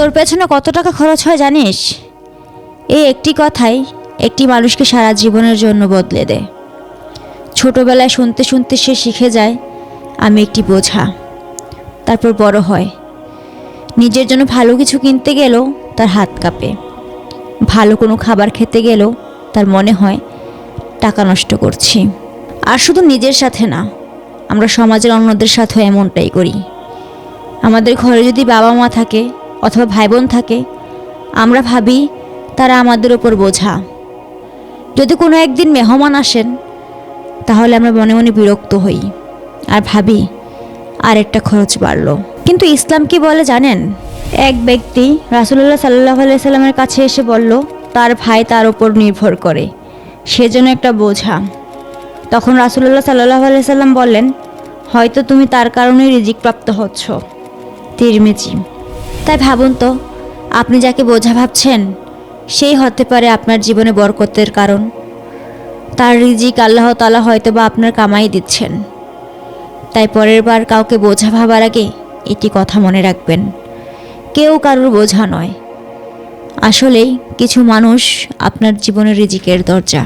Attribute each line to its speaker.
Speaker 1: তোর পেছনে কত টাকা খরচ হয় জানিস? এই একটি কথাই একটি মানুষকে সারা জীবনের জন্য বদলে দেয়। ছোটবেলায় শুনতে শুনতে সে শিখে যায় আমি একটি বোঝা। তারপর বড় হয়, নিজের জন্য ভালো কিছু কিনতে গেলেও তার হাত কাঁপে, ভালো কোনো খাবার খেতে গেলেও তার মনে হয় টাকা নষ্ট করছি। আর শুধু নিজের সাথে না, আমরা সমাজের অন্যদের সাথেও এমনটাই করি। আমাদের ঘরে যদি বাবা মা থাকে অথবা ভাই বোন থাকে, আমরা ভাবি তারা আমাদের ওপর বোঝা। যদি কোনো একদিন মেহমান আসেন, তাহলে আমরা মনে মনে বিরক্ত হই আর ভাবি আর একটা খরচ বাড়লো। কিন্তু ইসলাম কি বলে জানেন? এক ব্যক্তি রাসূলুল্লাহ সাল্লাল্লাহু আলাইহি সাল্লামের কাছে এসে বলল তার ভাই তার ওপর নির্ভর করে, সেজন্য একটা বোঝা। তখন রাসূলুল্লাহ সাল্লাল্লাহু আলাইহি সাল্লাম বললেন, হয়তো তুমি তার কারণে রিজিক প্রাপ্ত হচ্ছ। তিরমিজি। তাই ভাবুন তো, আপনি যাকে বোঝা ভাবছেন সেই হতে পারে আপনার জীবনে বরকতের কারণ। তার রিজিক আল্লাহ তাআলা হয়তো বা আপনার কামাই দিচ্ছেন। তাই পরের বার কাউকে বোঝা ভাবার আগে এটি কথা মনে রাখবেন, কেউ কারোর বোঝা নয়। আসলেই কিছু মানুষ আপনার জীবনের রিজিকের দরজা।